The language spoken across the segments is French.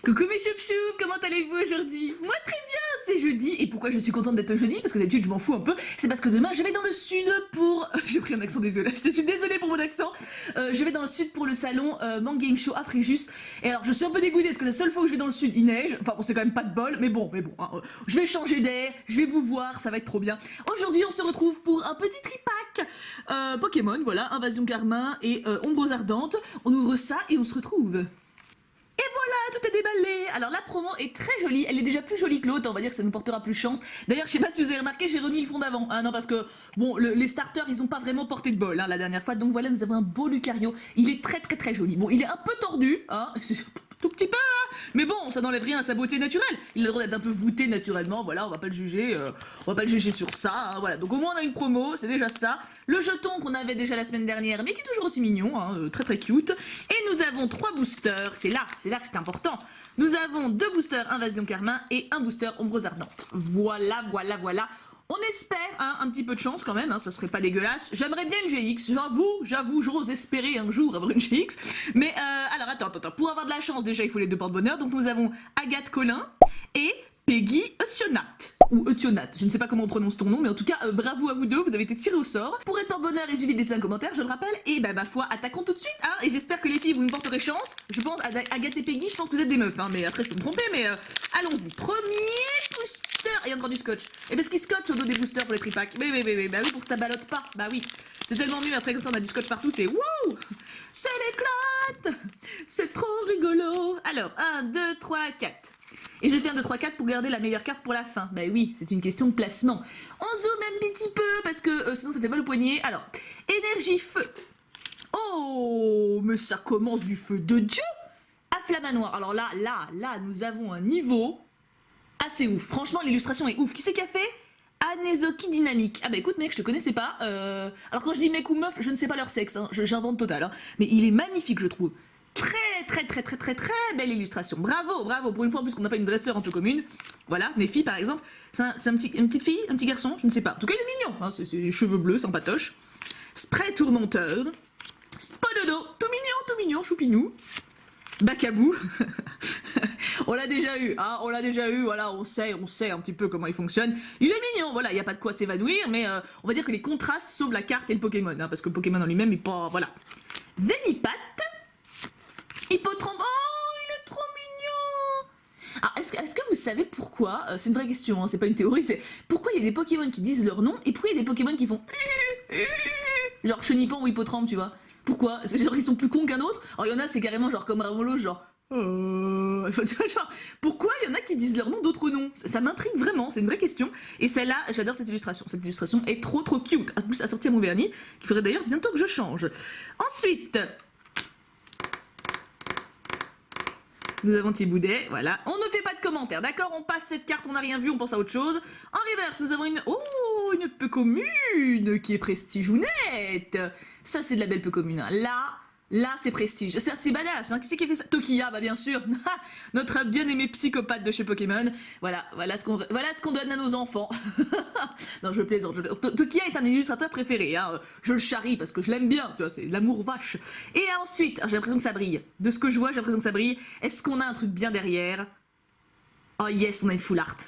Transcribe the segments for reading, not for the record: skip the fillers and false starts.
Coucou mes choup-choup, comment allez-vous aujourd'hui? Moi très bien, c'est jeudi. Et pourquoi je suis contente d'être jeudi? Parce que d'habitude je m'en fous un peu. C'est parce que demain je vais dans le sud pour... J'ai pris un accent désolé, je suis désolée pour mon accent. Je vais dans le sud pour le salon Man Game Show à Fréjus. Et alors je suis un peu dégoûtée parce que la seule fois où je vais dans le sud il neige. Enfin bon, c'est quand même pas de bol, mais bon, hein, je vais changer d'air, je vais vous voir, ça va être trop bien. Aujourd'hui on se retrouve pour un petit tripack Pokémon, voilà, Invasion Carmin et Ombres Ardentes. On ouvre ça et on se retrouve. Et voilà, tout est déballé. Alors la promo est très jolie, elle est déjà plus jolie que l'autre, on va dire que ça nous portera plus chance. D'ailleurs, je sais pas si vous avez remarqué, j'ai remis le fond d'avant. Ah non, parce que, bon, les starters, ils ont pas vraiment porté de bol, hein, la dernière fois. Donc voilà, nous avons un beau Lucario. Il est très joli. Bon, il est un peu tordu, hein, tout petit peu, hein, mais bon, ça n'enlève rien à sa beauté naturelle. Il a le droit d'être un peu voûté naturellement, voilà, on va pas le juger, sur ça, hein, voilà. Donc au moins on a une promo, c'est déjà ça. Le jeton qu'on avait déjà la semaine dernière, mais qui est toujours aussi mignon, hein, très cute. Et nous avons 3 boosters, c'est là que c'est important. Nous avons 2 boosters Invasion Carmin et un booster Ombres Ardentes. Voilà. On espère hein, un petit peu de chance quand même, hein, ça serait pas dégueulasse. J'aimerais bien une GX, j'avoue, j'ose espérer un jour avoir une GX. Mais alors attends, pour avoir de la chance déjà il faut les 2 porte-bonheur. Donc nous avons Agathe Collin et Peggy Eutionat. Ou Eutionat, je ne sais pas comment on prononce ton nom, mais en tout cas bravo à vous deux, vous avez été tirés au sort. Pour être porte-bonheur, il suffit de laisser un commentaire, je le rappelle. Et bah ma foi, attaquons tout de suite, hein. Et j'espère que les filles vous me porterez chance. Je pense, Agathe et Peggy, je pense que vous êtes des meufs, hein, mais après je peux me tromper, mais allons-y. Premier booster, et encore du scotch. Et parce qu'il scotch au dos des boosters pour les tripacks. Bah oui, pour que ça ballotte pas, bah oui. C'est tellement mieux, après comme ça on a du scotch partout, c'est wouh. C'est l'éclate. C'est trop rigolo. Alors, 1, 2, 3, 4. Et je fais 1, 2, 3, 4 pour garder la meilleure carte pour la fin. Bah oui, c'est une question de placement. On zoome un petit peu parce que sinon ça fait mal au poignet. Alors, énergie feu. Oh, mais ça commence du feu de Dieu. À Flamanoir. Alors là, nous avons un niveau assez ouf. Franchement, l'illustration est ouf. Qui c'est qui a fait Anezoki Dynamique. Ah bah écoute mec, je te connaissais pas. Alors quand je dis mec ou meuf, je ne sais pas leur sexe, hein. J'invente total. Hein. Mais il est magnifique, je trouve. Très belle illustration. Bravo. Pour une fois en plus qu'on n'a pas une dresseur un peu commune. Voilà, Nephi par exemple. C'est une petite fille, un petit garçon, je ne sais pas. En tout cas, il est mignon. Hein. C'est les cheveux bleus, sympatoche. Spray tourmenteur. Spododo, tout mignon, choupinou. Bacabou. On l'a déjà eu, voilà, on sait un petit peu comment il fonctionne. Il est mignon, voilà, il n'y a pas de quoi s'évanouir, mais on va dire que les contrastes sauvent la carte et le Pokémon, hein, parce que le Pokémon en lui-même, il est pas, voilà. Venipat. Hippotrampe, oh, il est trop mignon. Alors, est-ce que vous savez pourquoi, c'est une vraie question, hein, c'est pas une théorie, c'est pourquoi il y a des Pokémon qui disent leur nom, et pourquoi il y a des Pokémon qui font genre Chenipan ou Hippotrampe, tu vois? Pourquoi? Est-ce que genre ils sont plus cons qu'un autre? Alors il y en a c'est carrément genre comme Ramolo, genre enfin, tu vois, genre, pourquoi il y en a qui disent leur nom d'autres noms? Ça m'intrigue vraiment, c'est une vraie question. Et celle-là, j'adore cette illustration. Cette illustration est trop cute. En plus, assortie à mon vernis, qu'il faudrait d'ailleurs bientôt que je change. Ensuite, nous avons Thiboudet, voilà. On ne fait pas de commentaires, d'accord? On passe cette carte, on n'a rien vu, on pense à autre chose. En reverse, nous avons une peu commune qui est prestigeounette. Ça, c'est de la belle peu commune. Hein. Là, c'est prestige. C'est badass, hein. Qui c'est qui a fait ça? Tokiya, bah bien sûr. Notre bien-aimé psychopathe de chez Pokémon. Voilà ce qu'on donne à nos enfants. Non, je plaisante. Tokiya est un de mes illustrateurs préférés. Hein. Je le charrie parce que je l'aime bien. Tu vois, c'est l'amour vache. Et ensuite, j'ai l'impression que ça brille. De ce que je vois, j'ai l'impression que ça brille. Est-ce qu'on a un truc bien derrière? Oh yes, on a une full art.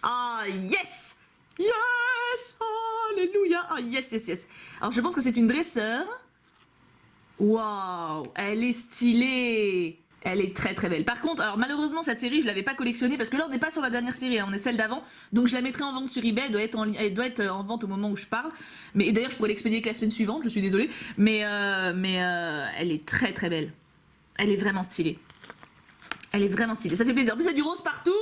Ah yes! Yes! Alléluia! Ah yes. Alors, je pense que c'est une dresseur. Waouh, elle est stylée. Elle est très belle. Par contre, alors malheureusement cette série je l'avais pas collectionnée parce que là on n'est pas sur la dernière série, hein, on est celle d'avant. Donc je la mettrai en vente sur eBay, elle doit être en vente au moment où je parle. Mais d'ailleurs je pourrais l'expédier que la semaine suivante, je suis désolée. Mais elle est très belle. Elle est vraiment stylée. Ça fait plaisir. En plus il y a du rose partout.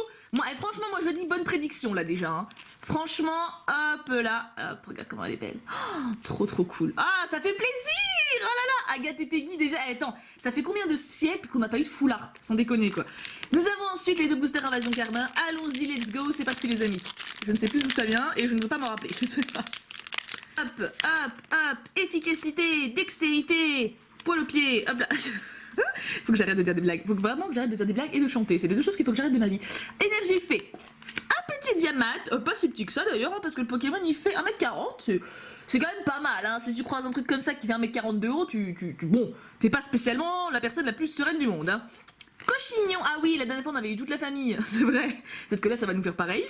Franchement moi je dis bonne prédiction là déjà. Hein. Franchement, hop là, hop, regarde comment elle est belle. Oh, trop cool. Ah, ça fait plaisir. Oh là là, Agathe et Peggy déjà. Attends, ça fait combien de siècles qu'on n'a pas eu de full art? Sans déconner quoi. Nous avons ensuite les 2 boosters Invasion Carmin. Allons-y, let's go, c'est parti les amis. Je ne sais plus d'où ça vient et je ne veux pas m'en rappeler. Je sais pas. Hop, efficacité, dextérité, poil au pied, hop là. Faut que j'arrête de dire des blagues. Faut que vraiment que j'arrête de dire des blagues et de chanter. C'est les 2 choses qu'il faut que j'arrête de ma vie. Énergie fait. Petit diamate, pas si petit que ça d'ailleurs, hein, parce que le Pokémon il fait 1m40, c'est quand même pas mal, hein. Si tu croises un truc comme ça qui fait 1m40 de haut, bon, t'es pas spécialement la personne la plus sereine du monde, hein. chignon. Ah oui, la dernière fois on avait eu toute la famille, c'est vrai. Peut-être que là ça va nous faire pareil.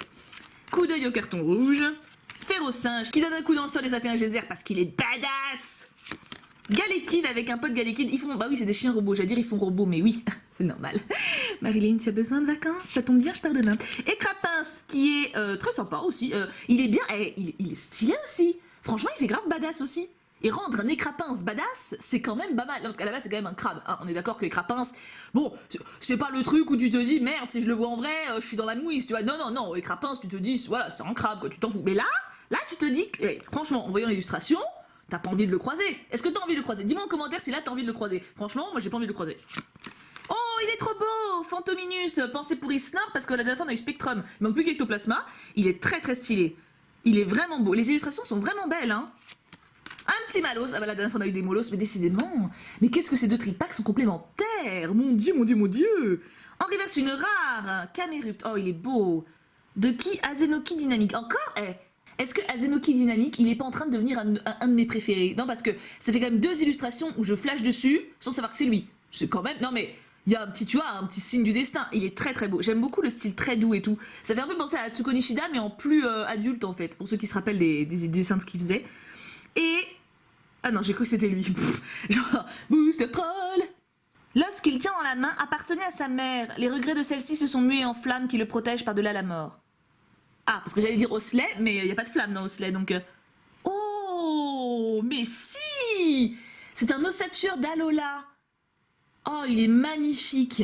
Coup d'œil au carton rouge. Fer au singe qui donne un coup dans le sol et ça fait un geyser parce qu'il est badass. Galekid avec un pote Galekid, ils font, bah oui c'est des chiens robots, j'allais dire ils font robots mais oui, c'est normal. Marilyn, tu as besoin de vacances, ça tombe bien, je pars demain. Et Crapins qui est très sympa aussi, il est bien, il est stylé aussi, franchement il fait grave badass aussi. Et rendre un écrapins badass, c'est quand même pas mal. Non, parce qu'à la base, c'est quand même un crabe. Hein. On est d'accord que écrapins, bon, c'est pas le truc où tu te dis, merde, si je le vois en vrai, je suis dans la mouise, tu vois. Non, non, non, écrapins, tu te dis, voilà, c'est un crabe, quoi, tu t'en fous. Mais là, tu te dis, que, franchement, en voyant l'illustration, t'as pas envie de le croiser. Est-ce que t'as envie de le croiser? Dis-moi en commentaire si là, t'as envie de le croiser. Franchement, moi, j'ai pas envie de le croiser. Oh, il est trop beau! Fantominus, pensez pour Isnor, parce que la dernière fois, on a eu Spectrum. Il manque plus qu'Ectoplasma. Il est très, très stylé. Il est vraiment beau. Les illustrations sont vraiment belles, hein. Un petit Malos, ah bah la dernière fois on a eu des Molos, mais décidément, mais qu'est-ce que ces deux tripacks sont complémentaires? Mon dieu, mon dieu, mon dieu! En reverse une rare, Camerupt, oh il est beau. De qui? Azenoki Dynamique, encore? Est-ce que Azenoki Dynamique, il est pas en train de devenir un de mes préférés? Non, parce que ça fait quand même 2 illustrations où je flash dessus, sans savoir que c'est lui. C'est quand même, non mais, il y a un petit, tu vois, un petit signe du destin, il est très très beau. J'aime beaucoup le style très doux et tout. Ça fait un peu penser à Atsuko Nishida, mais en plus adulte en fait, pour ceux qui se rappellent des dessins de ce qu'il faisait. Et... ah non, j'ai cru que c'était lui. Genre, Booster Troll. L'os qu'il tient dans la main appartenait à sa mère. Les regrets de celle-ci se sont mués en flammes qui le protègent par-delà la mort. Ah, parce que j'allais dire Osley, mais il n'y a pas de flamme dans Osley, donc... Oh, mais si! C'est un ossature d'Alola. Oh, il est magnifique.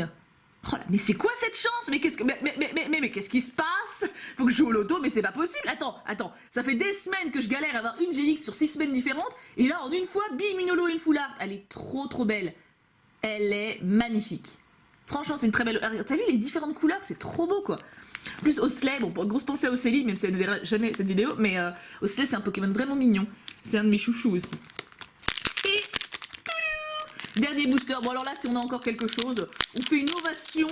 Oh là, mais c'est quoi cette chance? Mais qu'est-ce que... mais qu'est-ce qui se passe? Faut que je joue au loto, mais c'est pas possible. Attends. Ça fait des semaines que je galère à avoir une GX sur 6 semaines différentes. Et là, en une fois, bim, une holo et une full art. Elle est trop belle. Elle est magnifique. Franchement, c'est une très belle... T'as vu les différentes couleurs? C'est trop beau, quoi. En plus, Osley, bon, grosse pensée à Océlie, même si elle ne verra jamais cette vidéo, mais Osley, c'est un Pokémon vraiment mignon. C'est un de mes chouchous aussi. Et... dernier booster, bon alors là si on a encore quelque chose, on fait une ovation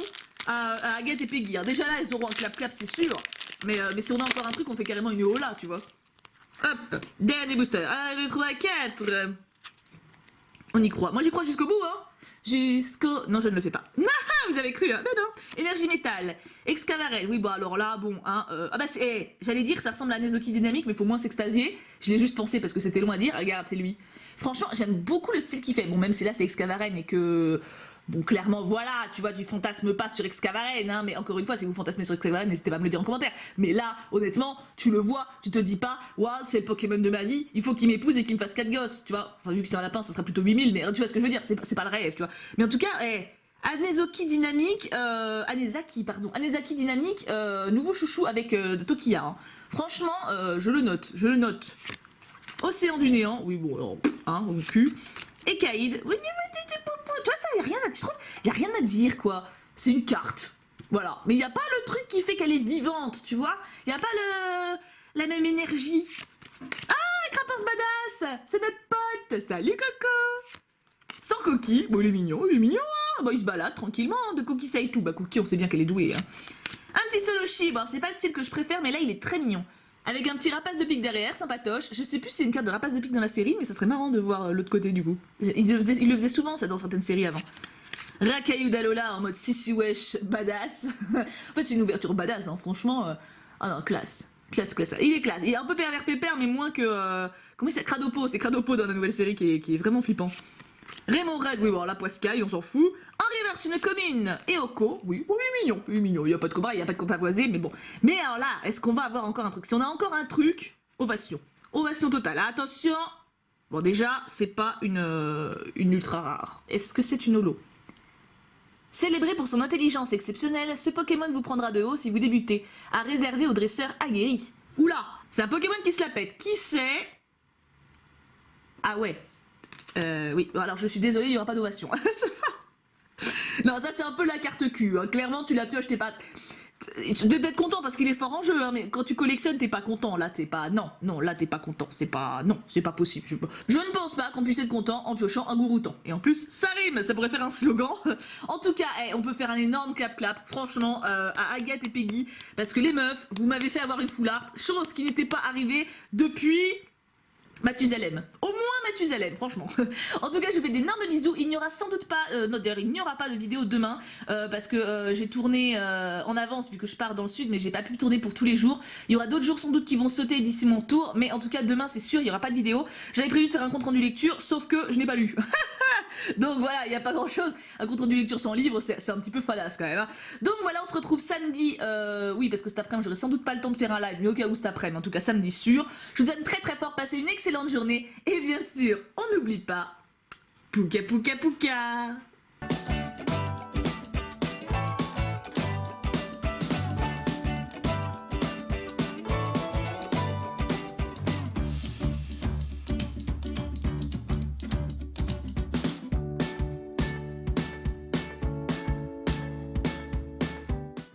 à Agathe et Peggy. Hein. Déjà là elles auront un clap c'est sûr, mais si on a encore un truc on fait carrément une hola tu vois. Hop, dernier booster, le trou à 4. On y croit, moi j'y crois jusqu'au bout hein. Non je ne le fais pas. Vous avez cru hein, mais non. Énergie métal, Excavaret, oui bon alors là bon hein, ah bah c'est, j'allais dire ça ressemble à Nezoki Dynamique mais faut moins s'extasier. Je l'ai juste pensé parce que c'était long à dire, regarde c'est lui. Franchement, j'aime beaucoup le style qu'il fait. Bon, même si là c'est Excavaren et que... bon, clairement, voilà, tu vois, du fantasme pas sur Excavaren, hein, mais encore une fois, si vous fantasmez sur Excavaren, n'hésitez pas à me le dire en commentaire. Mais là, honnêtement, tu le vois, tu te dis pas, waouh, c'est le Pokémon de ma vie, il faut qu'il m'épouse et qu'il me fasse 4 gosses, tu vois. Enfin, vu que c'est un lapin, ça sera plutôt 8000, mais tu vois ce que je veux dire, c'est pas le rêve, tu vois. Mais en tout cas, Anezoki Dynamique, Anesaki Dynamique, nouveau chouchou avec de Tokia. Hein. Franchement, je le note. Océan du néant, oui bon alors, hein, au cul. Et Kaïd, oui, tu vois ça, y a rien à dire quoi. C'est une carte, voilà. Mais il y a pas le truc qui fait qu'elle est vivante, tu vois. Il y a pas la même énergie. Ah, Crapins badass, c'est notre pote. Salut Coco. Sans Coquille, bon il est mignon, hein. Bon, il se balade tranquillement, de Cookie ça et tout. Bah Cookie, on sait bien qu'elle est douée. Hein. Un petit Soloshi, bon c'est pas le style que je préfère, mais là il est très mignon. Avec un petit rapace de pique derrière, sympatoche. Je sais plus si c'est une carte de rapace de pique dans la série, mais ça serait marrant de voir l'autre côté du coup. Il le faisait souvent ça dans certaines séries avant. Rakayu d'Alola en mode Sissi Wesh badass. En fait c'est une ouverture badass, hein, franchement. Ah non, classe. Classe. Il est classe. Il est un peu pervers pépère, mais moins que... comment c'est Cradopo, c'est Cradopo dans la nouvelle série qui est vraiment flippant. Raymond Red, oui bon la Poiscaille, on s'en fout. En reverse une commune. Et Oko, oui, mignon. Il n'y a pas de combat, il n'y a pas de pavoisé, mais bon. Mais alors là, est-ce qu'on va avoir encore un truc? Si on a encore un truc, ovation. Ovation totale. Attention. Bon déjà, c'est pas une ultra rare. Est-ce que c'est une holo? Célébré pour son intelligence exceptionnelle, ce Pokémon vous prendra de haut si vous débutez. À réserver aux dresseurs aguerris. Oula, c'est un Pokémon qui se la pète. Qui c'est? Ah ouais. Oui, alors je suis désolée, il n'y aura pas d'ovation. Non, ça c'est un peu la carte cul. Hein. Clairement, tu la pioches, t'es pas... Tu dois être content parce qu'il est fort en jeu, hein, mais quand tu collectionnes, t'es pas content. Là, t'es pas... Non, là, t'es pas content. C'est pas... Non, c'est pas possible. Je ne pense pas qu'on puisse être content en piochant un Gouroutan. Et en plus, ça rime, ça pourrait faire un slogan. En tout cas, on peut faire un énorme clap, franchement, à Agathe et Peggy. Parce que les meufs, vous m'avez fait avoir une foulard. Chose qui n'était pas arrivée depuis... Mathusalem. Au moins Mathusalem, franchement. En tout cas, je vous fais d'énormes bisous. Il n'y aura sans doute pas, non d'ailleurs, il n'y aura pas de vidéo demain parce que j'ai tourné en avance vu que je pars dans le sud, mais j'ai pas pu tourner pour tous les jours. Il y aura d'autres jours sans doute qui vont sauter d'ici mon tour, mais en tout cas demain c'est sûr, il n'y aura pas de vidéo. J'avais prévu de faire un compte rendu lecture, sauf que je n'ai pas lu. Donc voilà, il n'y a pas grand chose. Un compte rendu lecture sans livre, c'est un petit peu fadasse quand même. Hein. Donc voilà, on se retrouve samedi. Oui, parce que cet après-midi, j'aurai sans doute pas le temps de faire un live, mais au cas où cet après-midi, en tout cas samedi sûr. Je vous aime très très fort, passez une excellente journée. Et bien sûr, on n'oublie pas, pouka pouka pouka.